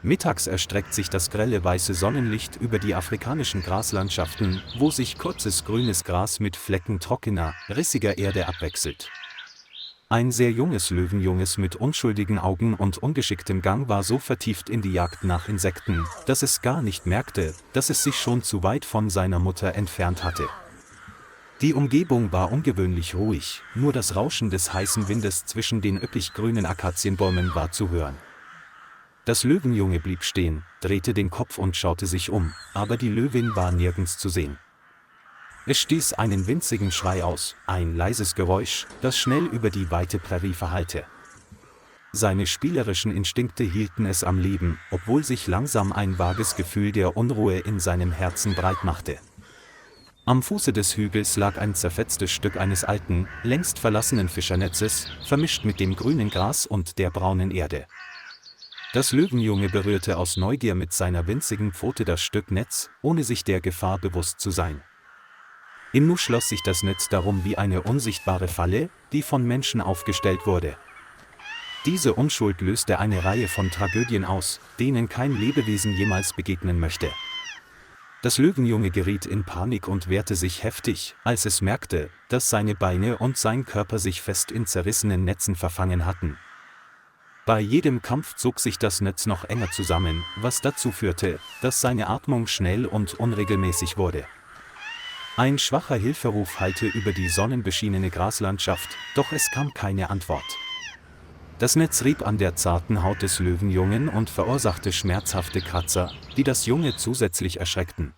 Mittags erstreckt sich das grelle weiße Sonnenlicht über die afrikanischen Graslandschaften, wo sich kurzes grünes Gras mit Flecken trockener, rissiger Erde abwechselt. Ein sehr junges Löwenjunges mit unschuldigen Augen und ungeschicktem Gang war so vertieft in die Jagd nach Insekten, dass es gar nicht merkte, dass es sich schon zu weit von seiner Mutter entfernt hatte. Die Umgebung war ungewöhnlich ruhig, nur das Rauschen des heißen Windes zwischen den üppig grünen Akazienbäumen war zu hören. Das Löwenjunge blieb stehen, drehte den Kopf und schaute sich um, aber die Löwin war nirgends zu sehen. Es stieß einen winzigen Schrei aus, ein leises Geräusch, das schnell über die weite Prärie verhallte. Seine spielerischen Instinkte hielten es am Leben, obwohl sich langsam ein vages Gefühl der Unruhe in seinem Herzen breit machte. Am Fuße des Hügels lag ein zerfetztes Stück eines alten, längst verlassenen Fischernetzes, vermischt mit dem grünen Gras und der braunen Erde. Das Löwenjunge berührte aus Neugier mit seiner winzigen Pfote das Stück Netz, ohne sich der Gefahr bewusst zu sein. Im Nu schloss sich das Netz darum wie eine unsichtbare Falle, die von Menschen aufgestellt wurde. Diese Unschuld löste eine Reihe von Tragödien aus, denen kein Lebewesen jemals begegnen möchte. Das Löwenjunge geriet in Panik und wehrte sich heftig, als es merkte, dass seine Beine und sein Körper sich fest in zerrissenen Netzen verfangen hatten. Bei jedem Kampf zog sich das Netz noch enger zusammen, was dazu führte, dass seine Atmung schnell und unregelmäßig wurde. Ein schwacher Hilferuf hallte über die sonnenbeschienene Graslandschaft, doch es kam keine Antwort. Das Netz rieb an der zarten Haut des Löwenjungen und verursachte schmerzhafte Kratzer, die das Junge zusätzlich erschreckten.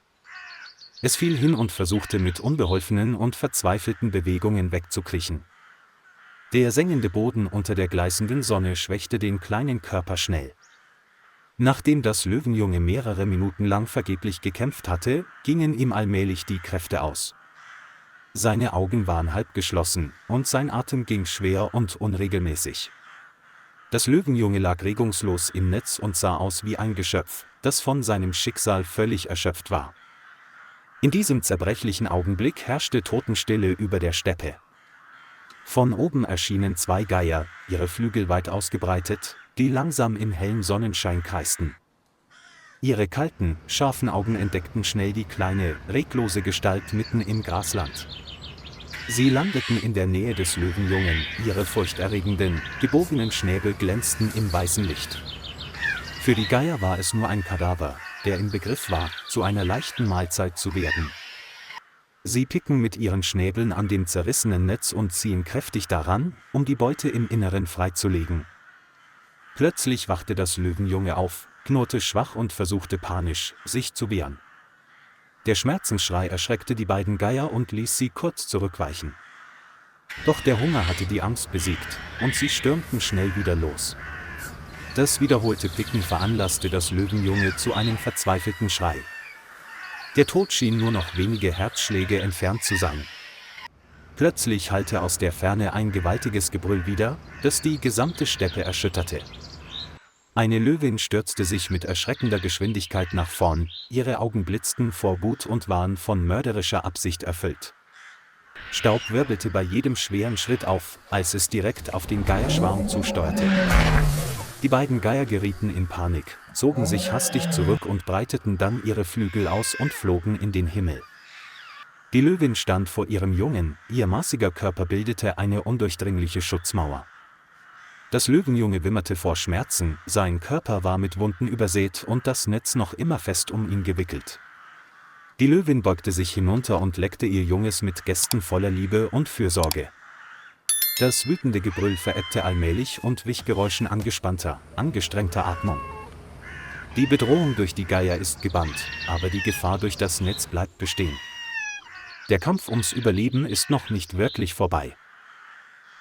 Es fiel hin und versuchte mit unbeholfenen und verzweifelten Bewegungen wegzukriechen. Der sengende Boden unter der gleißenden Sonne schwächte den kleinen Körper schnell. Nachdem das Löwenjunge mehrere Minuten lang vergeblich gekämpft hatte, gingen ihm allmählich die Kräfte aus. Seine Augen waren halb geschlossen, und sein Atem ging schwer und unregelmäßig. Das Löwenjunge lag regungslos im Netz und sah aus wie ein Geschöpf, das von seinem Schicksal völlig erschöpft war. In diesem zerbrechlichen Augenblick herrschte Totenstille über der Steppe. Von oben erschienen zwei Geier, ihre Flügel weit ausgebreitet, die langsam im hellen Sonnenschein kreisten. Ihre kalten, scharfen Augen entdeckten schnell die kleine, reglose Gestalt mitten im Grasland. Sie landeten in der Nähe des Löwenjungen, ihre furchterregenden, gebogenen Schnäbel glänzten im weißen Licht. Für die Geier war es nur ein Kadaver, der im Begriff war, zu einer leichten Mahlzeit zu werden. Sie picken mit ihren Schnäbeln an dem zerrissenen Netz und ziehen kräftig daran, um die Beute im Inneren freizulegen. Plötzlich wachte das Löwenjunge auf, knurrte schwach und versuchte panisch, sich zu wehren. Der Schmerzensschrei erschreckte die beiden Geier und ließ sie kurz zurückweichen. Doch der Hunger hatte die Angst besiegt, und sie stürmten schnell wieder los. Das wiederholte Picken veranlasste das Löwenjunge zu einem verzweifelten Schrei. Der Tod schien nur noch wenige Herzschläge entfernt zu sein. Plötzlich hallte aus der Ferne ein gewaltiges Gebrüll wider, das die gesamte Steppe erschütterte. Eine Löwin stürzte sich mit erschreckender Geschwindigkeit nach vorn, ihre Augen blitzten vor Wut und waren von mörderischer Absicht erfüllt. Staub wirbelte bei jedem schweren Schritt auf, als es direkt auf den Geierschwarm zusteuerte. Die beiden Geier gerieten in Panik, zogen sich hastig zurück und breiteten dann ihre Flügel aus und flogen in den Himmel. Die Löwin stand vor ihrem Jungen, ihr massiger Körper bildete eine undurchdringliche Schutzmauer. Das Löwenjunge wimmerte vor Schmerzen, sein Körper war mit Wunden übersät und das Netz noch immer fest um ihn gewickelt. Die Löwin beugte sich hinunter und leckte ihr Junges mit Gesten voller Liebe und Fürsorge. Das wütende Gebrüll verebbte allmählich und wich Geräuschen angespannter, angestrengter Atmung. Die Bedrohung durch die Geier ist gebannt, aber die Gefahr durch das Netz bleibt bestehen. Der Kampf ums Überleben ist noch nicht wirklich vorbei.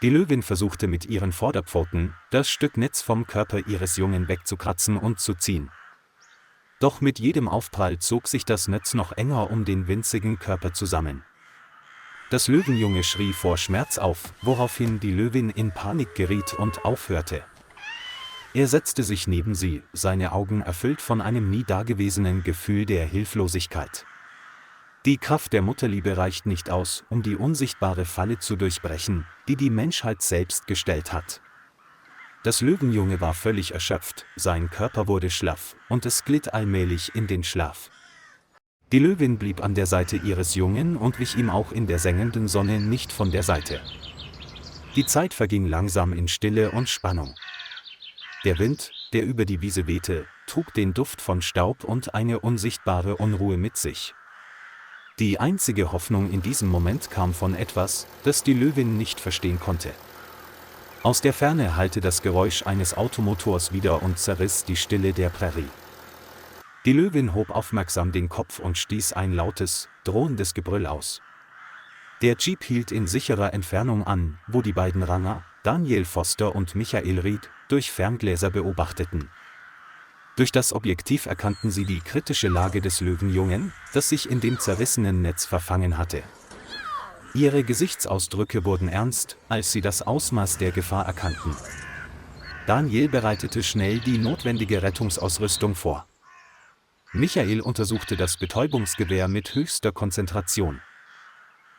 Die Löwin versuchte mit ihren Vorderpfoten, das Stück Netz vom Körper ihres Jungen wegzukratzen und zu ziehen. Doch mit jedem Aufprall zog sich das Netz noch enger um den winzigen Körper zusammen. Das Löwenjunge schrie vor Schmerz auf, woraufhin die Löwin in Panik geriet und aufhörte. Er setzte sich neben sie, seine Augen erfüllt von einem nie dagewesenen Gefühl der Hilflosigkeit. Die Kraft der Mutterliebe reicht nicht aus, um die unsichtbare Falle zu durchbrechen, die die Menschheit selbst gestellt hat. Das Löwenjunge war völlig erschöpft, sein Körper wurde schlaff, und es glitt allmählich in den Schlaf. Die Löwin blieb an der Seite ihres Jungen und wich ihm auch in der sengenden Sonne nicht von der Seite. Die Zeit verging langsam in Stille und Spannung. Der Wind, der über die Wiese wehte, trug den Duft von Staub und eine unsichtbare Unruhe mit sich. Die einzige Hoffnung in diesem Moment kam von etwas, das die Löwin nicht verstehen konnte. Aus der Ferne hallte das Geräusch eines Automotors wider und zerriss die Stille der Prärie. Die Löwin hob aufmerksam den Kopf und stieß ein lautes, drohendes Gebrüll aus. Der Jeep hielt in sicherer Entfernung an, wo die beiden Ranger, Daniel Foster und Michael Ried, durch Ferngläser beobachteten. Durch das Objektiv erkannten sie die kritische Lage des Löwenjungen, das sich in dem zerrissenen Netz verfangen hatte. Ihre Gesichtsausdrücke wurden ernst, als sie das Ausmaß der Gefahr erkannten. Daniel bereitete schnell die notwendige Rettungsausrüstung vor. Michael untersuchte das Betäubungsgewehr mit höchster Konzentration.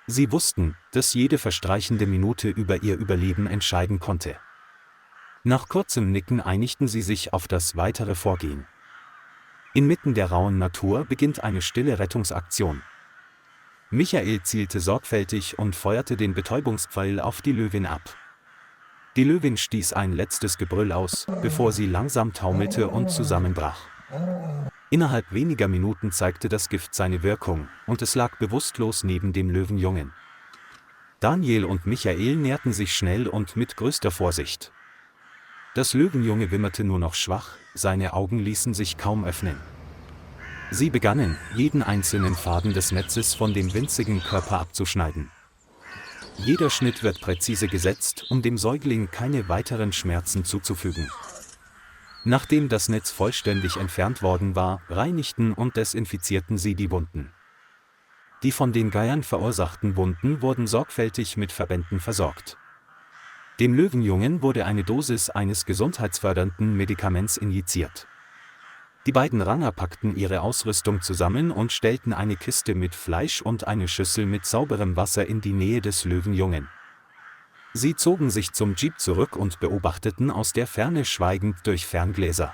Sie wussten, dass jede verstreichende Minute über ihr Überleben entscheiden konnte. Nach kurzem Nicken einigten sie sich auf das weitere Vorgehen. Inmitten der rauen Natur beginnt eine stille Rettungsaktion. Michael zielte sorgfältig und feuerte den Betäubungspfeil auf die Löwin ab. Die Löwin stieß ein letztes Gebrüll aus, bevor sie langsam taumelte und zusammenbrach. Innerhalb weniger Minuten zeigte das Gift seine Wirkung, und es lag bewusstlos neben dem Löwenjungen. Daniel und Michael näherten sich schnell und mit größter Vorsicht. Das Löwenjunge wimmerte nur noch schwach, seine Augen ließen sich kaum öffnen. Sie begannen, jeden einzelnen Faden des Netzes von dem winzigen Körper abzuschneiden. Jeder Schnitt wird präzise gesetzt, um dem Säugling keine weiteren Schmerzen zuzufügen. Nachdem das Netz vollständig entfernt worden war, reinigten und desinfizierten sie die Wunden. Die von den Geiern verursachten Wunden wurden sorgfältig mit Verbänden versorgt. Dem Löwenjungen wurde eine Dosis eines gesundheitsfördernden Medikaments injiziert. Die beiden Ranger packten ihre Ausrüstung zusammen und stellten eine Kiste mit Fleisch und eine Schüssel mit sauberem Wasser in die Nähe des Löwenjungen. Sie zogen sich zum Jeep zurück und beobachteten aus der Ferne schweigend durch Ferngläser.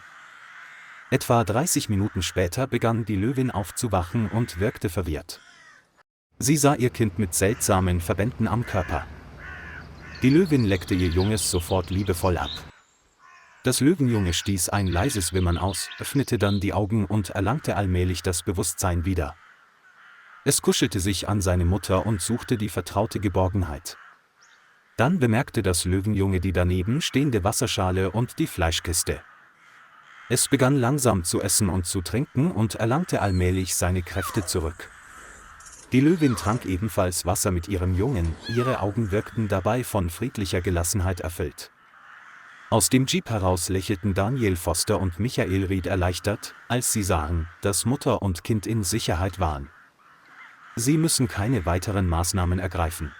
Etwa 30 Minuten später begann die Löwin aufzuwachen und wirkte verwirrt. Sie sah ihr Kind mit seltsamen Verbänden am Körper. Die Löwin leckte ihr Junges sofort liebevoll ab. Das Löwenjunge stieß ein leises Wimmern aus, öffnete dann die Augen und erlangte allmählich das Bewusstsein wieder. Es kuschelte sich an seine Mutter und suchte die vertraute Geborgenheit. Dann bemerkte das Löwenjunge die daneben stehende Wasserschale und die Fleischkiste. Es begann langsam zu essen und zu trinken und erlangte allmählich seine Kräfte zurück. Die Löwin trank ebenfalls Wasser mit ihrem Jungen, ihre Augen wirkten dabei von friedlicher Gelassenheit erfüllt. Aus dem Jeep heraus lächelten Daniel Foster und Michael Ried erleichtert, als sie sahen, dass Mutter und Kind in Sicherheit waren. Sie müssen keine weiteren Maßnahmen ergreifen.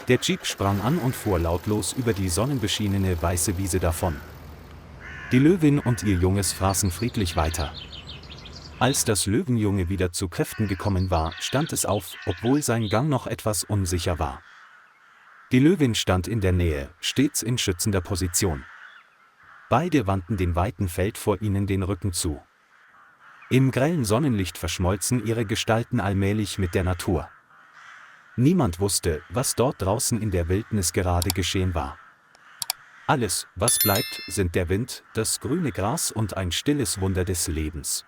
Der Jeep sprang an und fuhr lautlos über die sonnenbeschienene weiße Wiese davon. Die Löwin und ihr Junges fraßen friedlich weiter. Als das Löwenjunge wieder zu Kräften gekommen war, stand es auf, obwohl sein Gang noch etwas unsicher war. Die Löwin stand in der Nähe, stets in schützender Position. Beide wandten dem weiten Feld vor ihnen den Rücken zu. Im grellen Sonnenlicht verschmolzen ihre Gestalten allmählich mit der Natur. Niemand wusste, was dort draußen in der Wildnis gerade geschehen war. Alles, was bleibt, sind der Wind, das grüne Gras und ein stilles Wunder des Lebens.